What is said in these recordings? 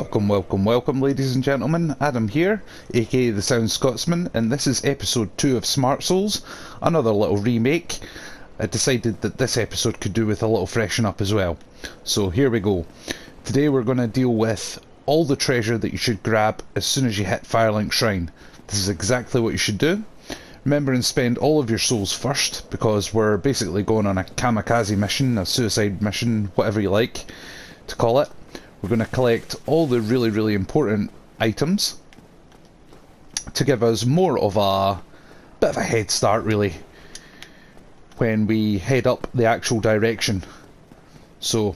Welcome, welcome, welcome, ladies and gentlemen. Adam here, aka the Sound Scotsman, and this is episode 2 of Smart Souls, another little remake. I decided that this episode could do with a little freshen up as well. So here we go. Today we're going to deal with all the treasure that you should grab as soon as you hit FireLink Shrine. This is exactly what you should do. Remember and spend all of your souls first, because we're basically going on a kamikaze mission, a suicide mission, whatever you like to call it. We're going to collect all the really important items to give us more of a bit of a head start really when we head up the actual direction. So,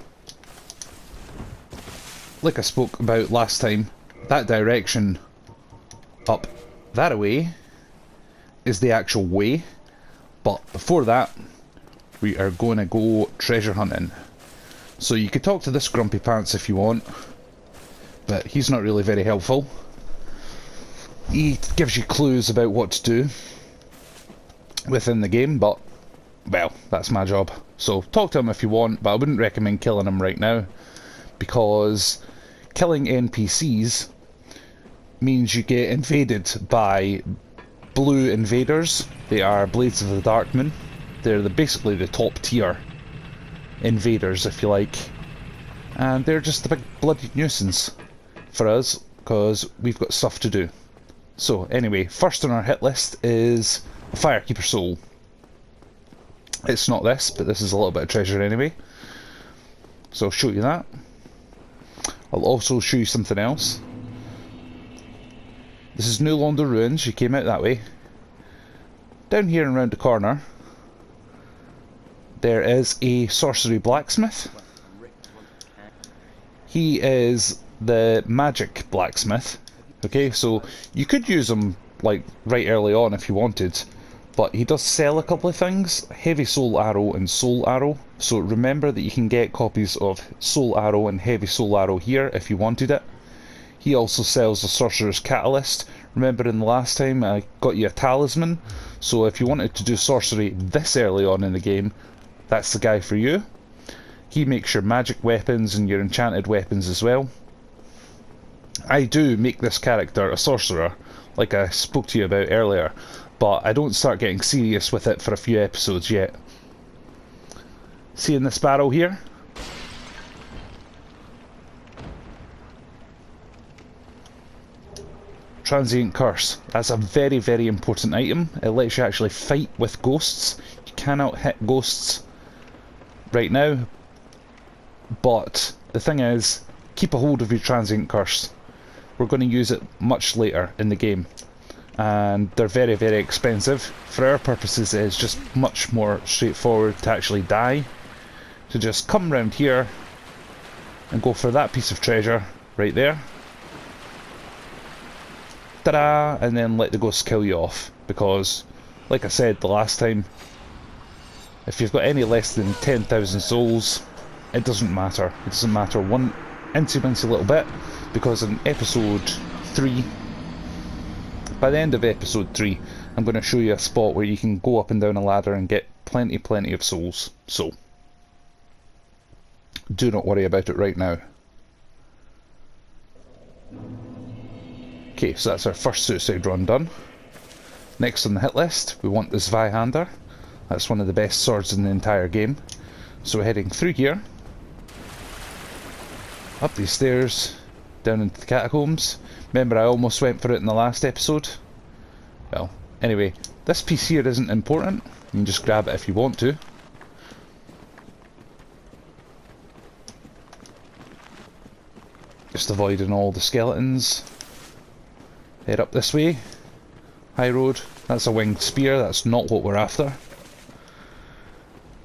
like I spoke about last time, that direction up that way is the actual way, but before that we are going to go treasure hunting. So you could talk to this grumpy pants if you want, but he's not really very helpful. He gives you clues about what to do within the game, but, well, that's my job. So talk to him if you want, but I wouldn't recommend killing him right now, because killing NPCs means you get invaded by blue invaders. They are Blades of the Darkmoon. They're basically the top tier invaders, if you like, and they're just a big bloody nuisance for us because we've got stuff to do. So anyway, first on our hit list is a firekeeper soul. It's not this, but this is a little bit of treasure anyway, so I'll show you that. I'll also show you something else. This is New Londo Ruins. You came out that way. Down here and round the corner there is a sorcery blacksmith. He is the magic blacksmith. Okay, so you could use him like right early on if you wanted, but he does sell a couple of things: heavy soul arrow and soul arrow. So remember that you can get copies of soul arrow and heavy soul arrow here if you wanted it. He also sells the sorcerer's catalyst. Remember in the last time I got you a talisman, so if you wanted to do sorcery this early on in the game, that's the guy for you. He makes your magic weapons and your enchanted weapons as well. I do make this character a sorcerer, like I spoke to you about earlier, but I don't start getting serious with it for a few episodes yet. Seeing this barrel here? Transient Curse. That's a very important item. It lets you actually fight with ghosts. You cannot hit ghosts right now, but the thing is, keep a hold of your Transient Curse. We're going to use it much later in the game, and they're very expensive. For our purposes it is just much more straightforward to actually die, to just come round here and go for that piece of treasure right there, ta-da, and then let the ghosts kill you off, because like I said the last time, if you've got any less than 10,000 souls, it doesn't matter. It doesn't matter one incy-wincy little bit, because in episode 3, by the end of episode 3, I'm going to show you a spot where you can go up and down a ladder and get plenty of souls. So, do not worry about it right now. Okay, so that's our first suicide run done. Next on the hit list, we want this Zweihander. That's one of the best swords in the entire game. So we're heading through here, up these stairs, down into the catacombs. Remember I almost went for it in the last episode? Well, anyway, this piece here isn't important. You can just grab it if you want to. Just avoiding all the skeletons. Head up this way. High road. That's a winged spear. That's not what we're after.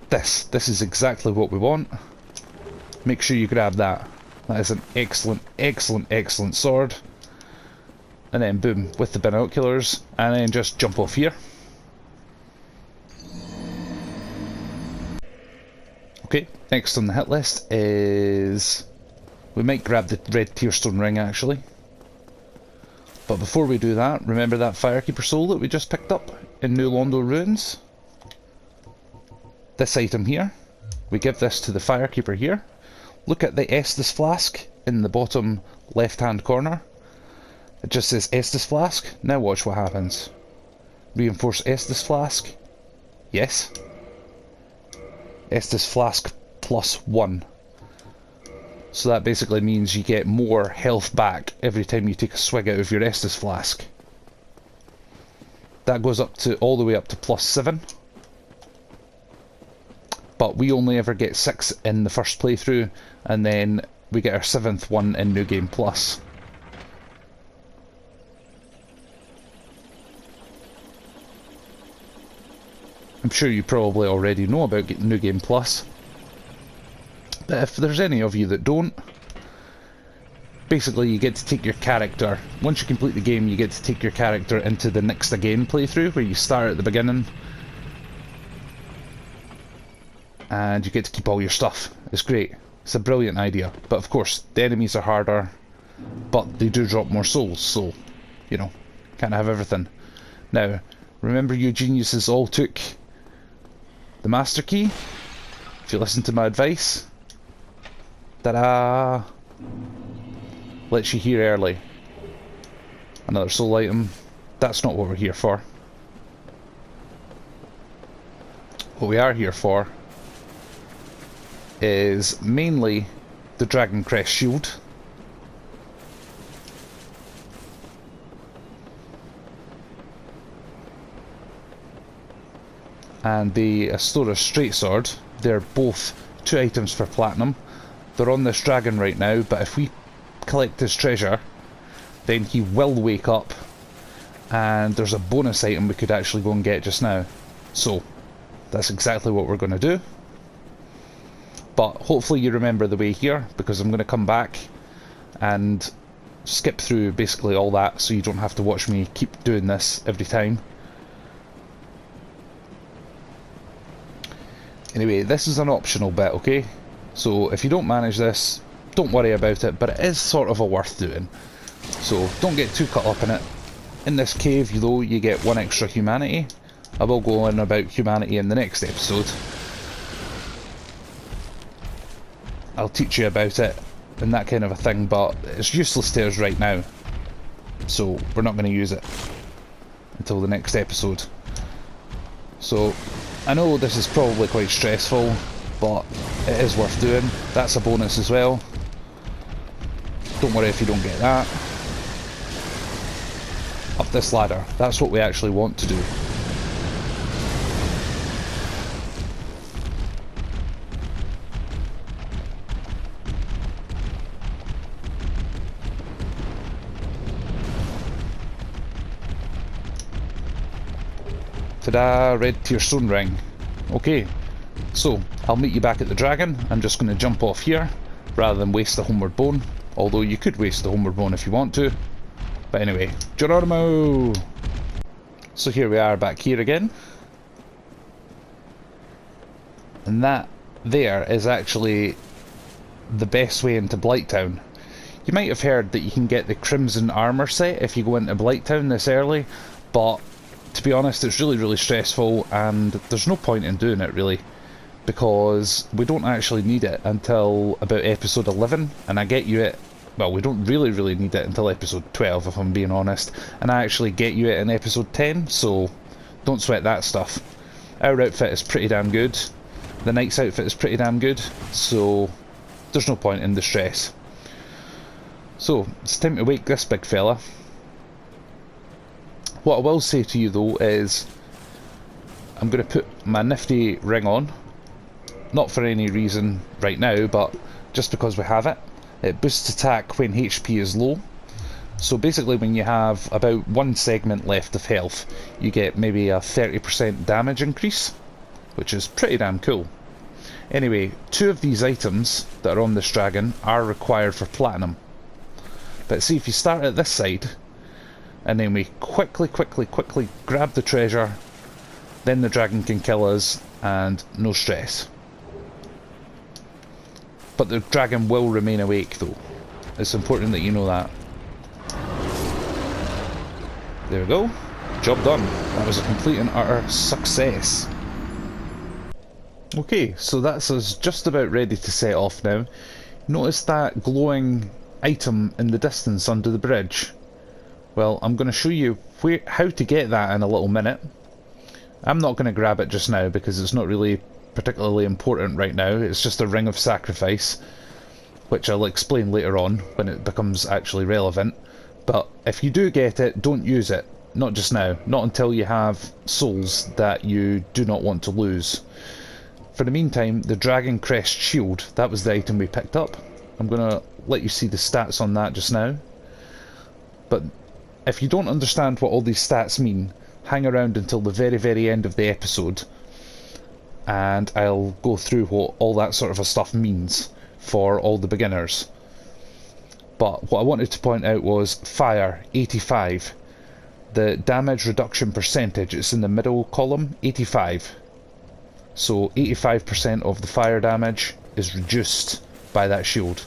This is exactly what we want. Make sure you grab that. That is an excellent sword. And then boom, with the binoculars, and then just jump off here. Okay, next on the hit list is, we might grab the red Tearstone ring actually. But before we do that, remember that firekeeper soul that we just picked up in New Londo Ruins? This item here, we give this to the firekeeper here. Look at the Estus flask in the bottom left hand corner. It just says Estus Flask. Now watch what happens. Reinforce Estus Flask. Yes. Estus Flask +1. So that basically means you get more health back every time you take a swig out of your Estus Flask. That goes up to all the way up to +7. But we only ever get 6 in the first playthrough, and then we get our 7th one in New Game Plus. I'm sure you probably already know about New Game Plus. But if there's any of you that don't, basically you get to take your character, once you complete the game, you get to take your character into the next again playthrough, where you start at the beginning, and you get to keep all your stuff. It's great. It's a brilliant idea. But of course, the enemies are harder, but they do drop more souls, so, you know, can't have everything. Now, remember you geniuses all took the master key? If you listen to my advice, ta-da! Lets you hear early. Another soul item. That's not what we're here for. What we are here for is mainly the Dragon Crest shield. And the Astora Straight Sword. They're both 2 items for platinum. They're on this dragon right now, but if we collect his treasure, then he will wake up, and there's a bonus item we could actually go and get just now. So that's exactly what we're going to do. But hopefully you remember the way here, because I'm going to come back and skip through basically all that, so you don't have to watch me keep doing this every time. Anyway, this is an optional bit, okay? So if you don't manage this, don't worry about it, but it is sort of a worth doing. So don't get too caught up in it. In this cave, though, you get 1 extra humanity. I will go on about humanity in the next episode. I'll teach you about it and that kind of a thing, but it's useless to us right now. So we're not going to use it until the next episode. So I know this is probably quite stressful, but it is worth doing. That's a bonus as well. Don't worry if you don't get that. Up this ladder. That's what we actually want to do. Ta-da! Red Tearstone ring. Okay, so I'll meet you back at the dragon. I'm just going to jump off here rather than waste the homeward bone. Although you could waste the homeward bone if you want to. But anyway, Geronimo! So here we are back here again. And that there is actually the best way into Blighttown. You might have heard that you can get the Crimson Armour set if you go into Blighttown this early, but to be honest, it's really stressful, and there's no point in doing it really, because we don't actually need it until about episode 11, and I get you it, well, we don't really need it until episode 12 if I'm being honest, and I actually get you it in episode 10, so don't sweat that stuff. Our outfit is pretty damn good, the knight's outfit is pretty damn good, so there's no point in the stress. So, it's time to wake this big fella. What I will say to you though is, I'm going to put my nifty ring on, not for any reason right now, but just because we have it. It boosts attack when HP is low, so basically when you have about 1 segment left of health, you get maybe a 30% damage increase, which is pretty damn cool. Anyway, 2 of these items that are on this dragon are required for platinum, but see, if you start at this side, and then we quickly grab the treasure, then the dragon can kill us, and no stress. But the dragon will remain awake though. It's important that you know that. There we go. Job done. That was a complete and utter success. Okay, so that's us just about ready to set off now. Notice that glowing item in the distance under the bridge. Well, I'm going to show you how to get that in a little minute. I'm not going to grab it just now because it's not really particularly important right now. It's just a ring of sacrifice, which I'll explain later on when it becomes actually relevant. But if you do get it, don't use it. Not just now. Not until you have souls that you do not want to lose. For the meantime, the Dragon Crest Shield, that was the item we picked up. I'm going to let you see the stats on that just now. But if you don't understand what all these stats mean, hang around until the very, very end of the episode, and I'll go through what all that sort of stuff means for all the beginners. But what I wanted to point out was fire, 85. The damage reduction percentage, it's in the middle column, 85. So 85% of the fire damage is reduced by that shield.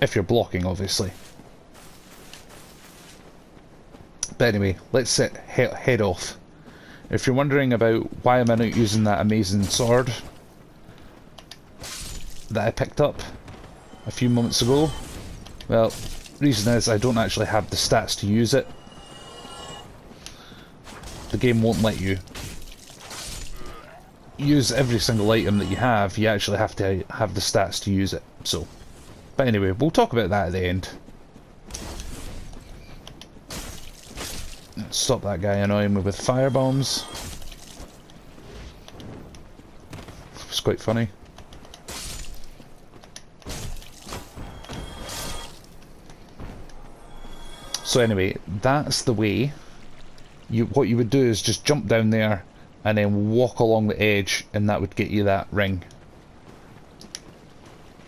If you're blocking, obviously. But anyway, let's head off. If you're wondering about why am I not using that amazing sword that I picked up a few moments ago, well, reason is I don't actually have the stats to use it. The game won't let you use every single item that you have. You actually have to have the stats to use it. So, but anyway, we'll talk about that at the end. Let's stop that guy annoying me with fire bombs. It's quite funny. So anyway, that's the way. What you would do is just jump down there and then walk along the edge, and that would get you that ring.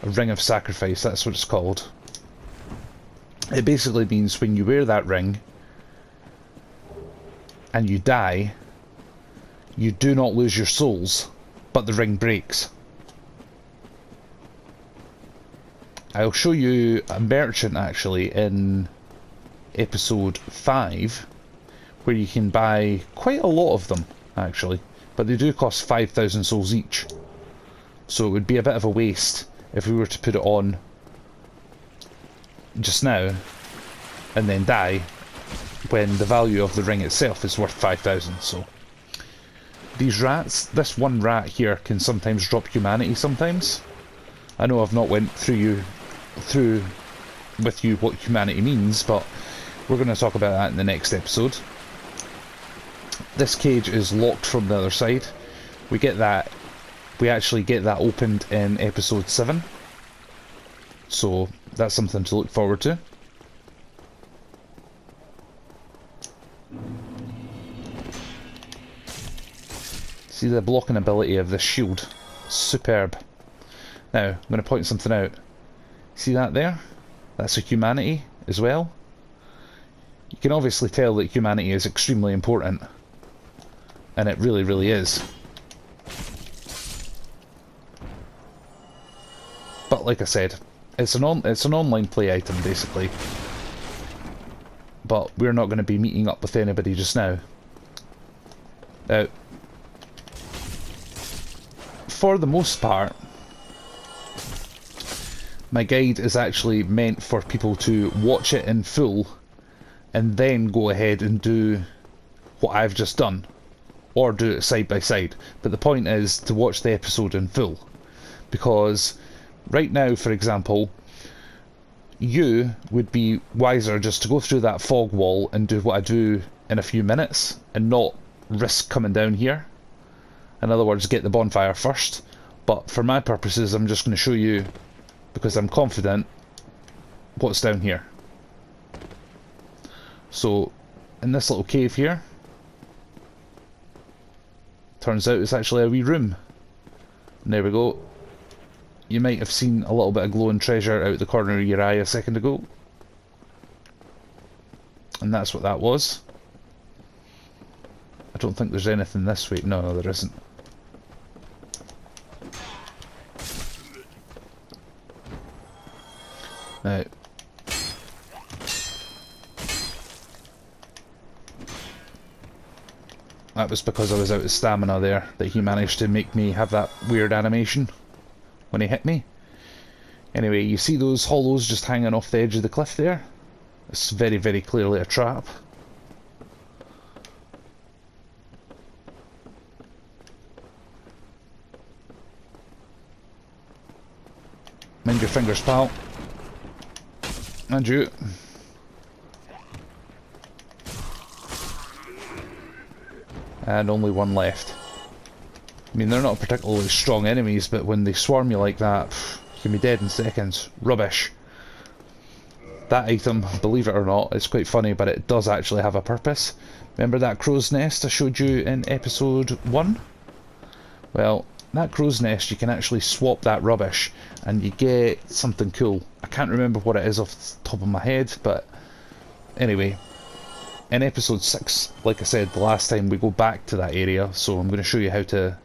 A ring of sacrifice, that's what it's called. It basically means when you wear that ring and you die, you do not lose your souls, but the ring breaks. I'll show you a merchant actually in episode 5 where you can buy quite a lot of them actually, but they do cost 5,000 souls each, so it would be a bit of a waste if we were to put it on just now and then die when the value of the ring itself is worth 5,000. So these rats, this one rat here can sometimes drop humanity sometimes. I know I've not went through with you what humanity means, but we're going to talk about that in the next episode. This cage is locked from the other side. We actually get that opened in episode 7. So that's something to look forward to. See the blocking ability of this shield. Superb. Now, I'm going to point something out. See that there? That's a humanity as well. You can obviously tell that humanity is extremely important. And it really, really is. But like I said, it's an online play item basically. But we're not going to be meeting up with anybody just now. Now, for the most part, my guide is actually meant for people to watch it in full and then go ahead and do what I've just done, or do it side by side. But the point is to watch the episode in full, because right now, for example, you would be wiser just to go through that fog wall and do what I do in a few minutes and not risk coming down here. In other words, get the bonfire first. But for my purposes, I'm just going to show you, because I'm confident, what's down here. So, in this little cave here, turns out it's actually a wee room. And there we go. You might have seen a little bit of glowing treasure out the corner of your eye a second ago. And that's what that was. I don't think there's anything this way. No, there isn't. Now, that was because I was out of stamina there that he managed to make me have that weird animation when he hit me. Anyway, you see those hollows just hanging off the edge of the cliff there? It's very, very clearly a trap. Mind your fingers, pal. And you. And only one left. I mean, they're not particularly strong enemies, but when they swarm you like that, you can be dead in seconds. Rubbish. That item, believe it or not, it's quite funny, but it does actually have a purpose. Remember that crow's nest I showed you in episode 1? Well, that crow's nest, you can actually swap that rubbish and you get something cool. I can't remember what it is off the top of my head, but anyway, in episode 6, like I said the last time, we go back to that area, so I'm going to show you how to...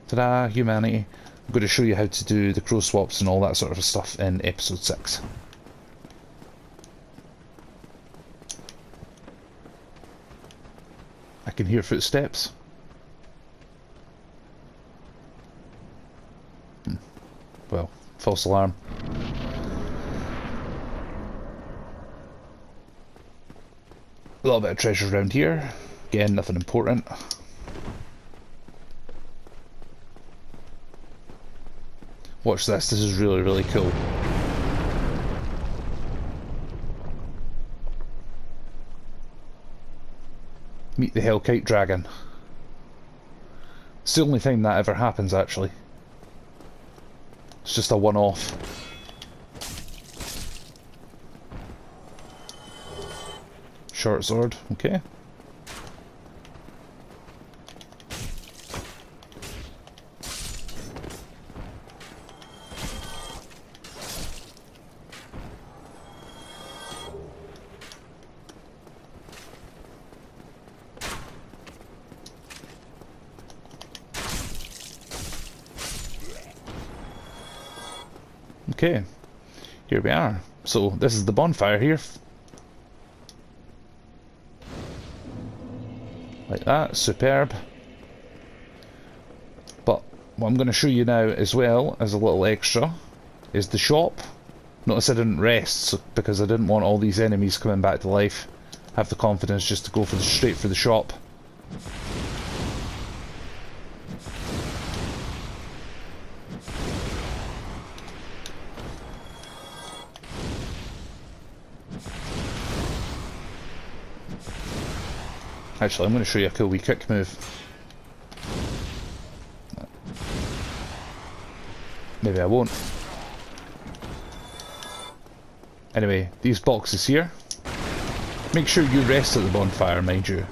Ta-da, humanity. I'm going to show you how to do the crow swaps and all that sort of stuff in episode 6. I can hear footsteps. Well, false alarm. A little bit of treasure around here. Again, nothing important. Watch this, this is really, really cool. Meet the Hellkite Dragon. It's the only time that ever happens, actually. It's just a one-off. Short sword, okay. Okay, here we are. So this is the bonfire here. Like that, superb. But what I'm going to show you now as well as a little extra is the shop. Notice I didn't rest because I didn't want all these enemies coming back to life. Have the confidence just to go for straight for the shop. Actually, I'm going to show you a cool wee quick move. Maybe I won't. Anyway, these boxes here. Make sure you rest at the bonfire, mind you.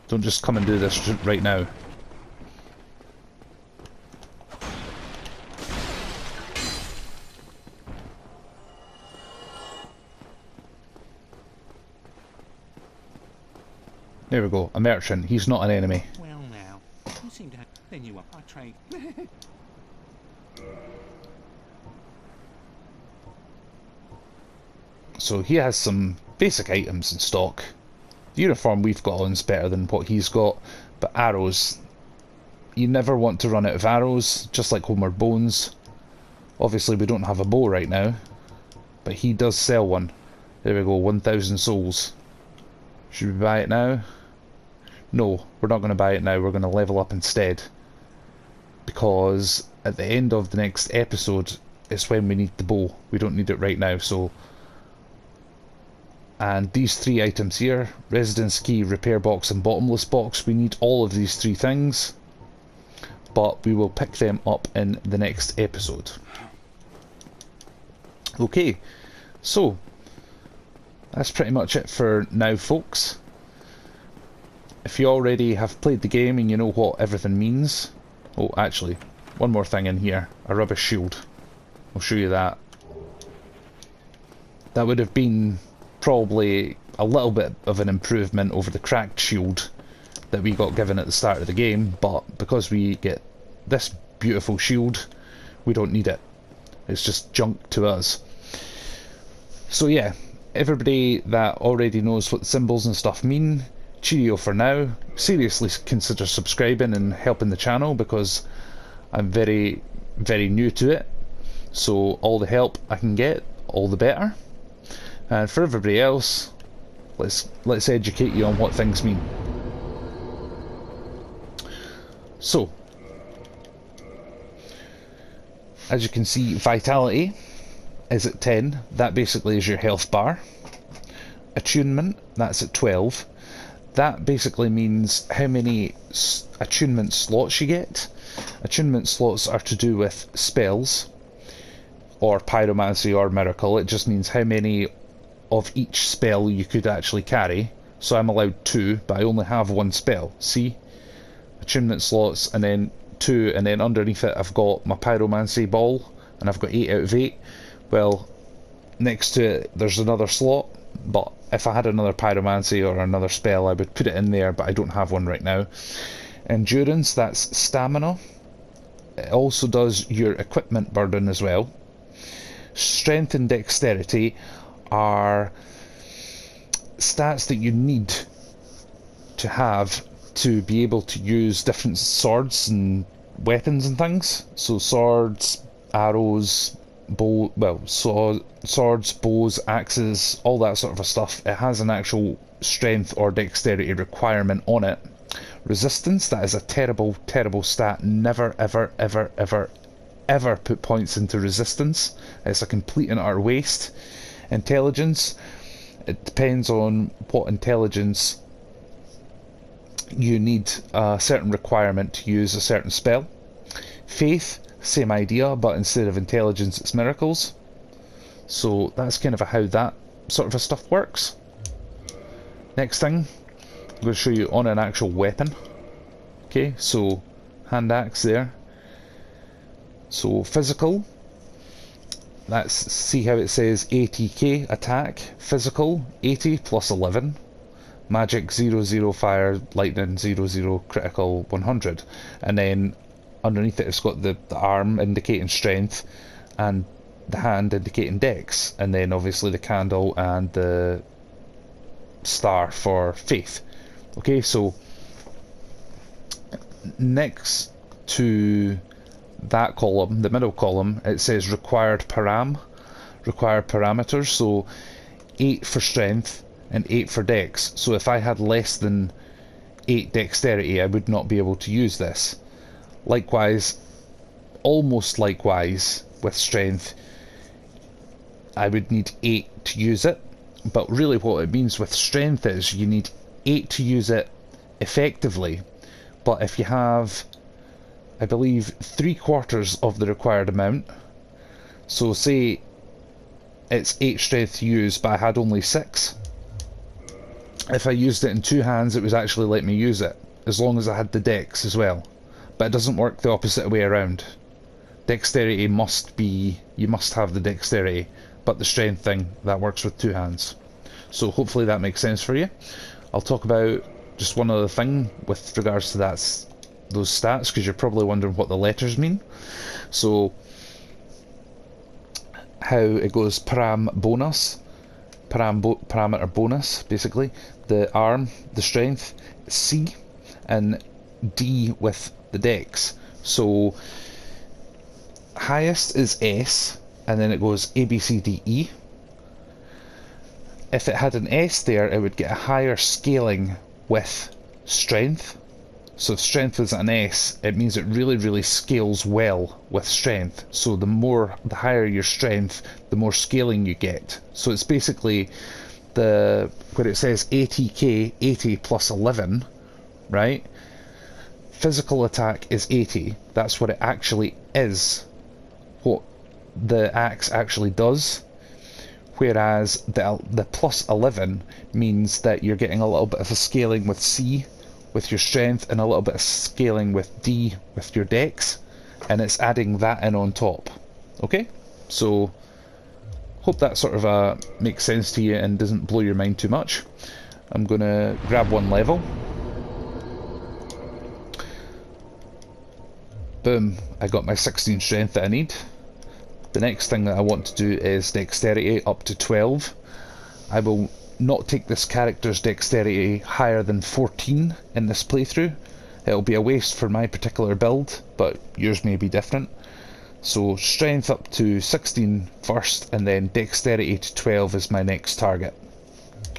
Don't just come and do this right now. There we go, a merchant. He's not an enemy. Well now, you seem to have then you up. I trade. So he has some basic items in stock. The uniform we've got on is better than what he's got, but arrows. You never want to run out of arrows, just like Homeward Bones. Obviously we don't have a bow right now, but he does sell one. There we go, 1,000 souls. Should we buy it now? No, we're not going to buy it now, we're going to level up instead. Because at the end of the next episode, it's when we need the bow. We don't need it right now, so... And these three items here, Residence Key, Repair Box and Bottomless Box, we need all of these three things. But we will pick them up in the next episode. Okay, so... That's pretty much it for now, folks. If you already have played the game and you know what everything means... Oh, actually, one more thing in here. A rubbish shield. I'll show you that. That would have been probably a little bit of an improvement over the cracked shield that we got given at the start of the game, but because we get this beautiful shield, we don't need it. It's just junk to us. So yeah, everybody that already knows what the symbols and stuff mean, cheerio for now. Seriously consider subscribing and helping the channel because I'm very, very new to it. So all the help I can get, all the better. And for everybody else, let's educate you on what things mean. So, as you can see, vitality is at 10. That basically is your health bar. Attunement, that's at 12. That basically means how many attunement slots you get. Attunement slots are to do with spells, or pyromancy or miracle. It just means how many of each spell you could actually carry. So I'm allowed 2, but I only have 1 spell. See? Attunement slots, and then 2, and then underneath it I've got my pyromancy ball, and I've got 8 out of 8. Well, next to it there's another slot, but if I had another pyromancy or another spell I would put it in there, but I don't have one right now. Endurance, that's stamina. It also does your equipment burden as well. Strength and dexterity are stats that you need to have to be able to use different swords and weapons and things. So swords, arrows, swords, bows, axes, all that sort of stuff. It has an actual strength or dexterity requirement on it. Resistance, that is a terrible, terrible stat. Never, ever, ever, ever, ever put points into resistance. It's a complete and utter waste. Intelligence, it depends on what intelligence you need, a certain requirement to use a certain spell. Faith, same idea, but instead of intelligence it's miracles. So that's kind of how that sort of stuff works. Next thing, I'm going to show you on an actual weapon. Okay, so hand axe there. So physical, that's, see how it says ATK, attack, physical, 80 plus 11. Magic 00, fire, lightning 00, critical 100. And then underneath it it's got the arm indicating strength, and the hand indicating dex, and then obviously the candle and the star for faith. Okay, so next to that column, the middle column, it says required parameters, so 8 for strength and 8 for dex. So if I had less than 8 dexterity, I would not be able to use this. Likewise, almost likewise with strength, I would need 8 to use it, but really what it means with strength is you need 8 to use it effectively. But if you have, I believe, 3/4 of the required amount, so say it's 8 strength to use but I had only 6, if I used it in 2 hands it would actually let me use it, as long as I had the dex as well. But it doesn't work the opposite way around. Dexterity must be, you must have the dexterity, but the strength thing, that works with 2 hands. So hopefully that makes sense for you. I'll talk about just one other thing with regards to those stats, because you're probably wondering what the letters mean. So how it goes: parameter bonus, basically the arm, the strength, C, and D with the dex. So highest is S, and then it goes A, B, C, D, E. If it had an S there, it would get a higher scaling with strength. So if strength is an S, it means it really, really scales well with strength. So the higher your strength, the more scaling you get. So it's basically where it says ATK, 80 plus 11, right? Physical attack is 80. That's what it actually is, what the axe actually does. Whereas the plus 11 means that you're getting a little bit of a scaling with C with your strength, and a little bit of scaling with D with your dex, and it's adding that in on top. Okay, so hope that sort of makes sense to you and doesn't blow your mind too much. I'm gonna grab one level. Boom, I got my 16 strength that I need. The next thing that I want to do is dexterity up to 12. I will not take this character's dexterity higher than 14 in this playthrough. It'll be a waste for my particular build, but yours may be different. So strength up to 16 first, and then dexterity to 12 is my next target.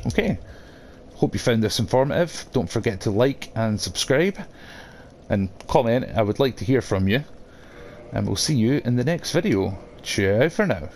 Okay, hope you found this informative. Don't forget to like and subscribe and comment. I would like to hear from you, and we'll see you in the next video. Ciao for now.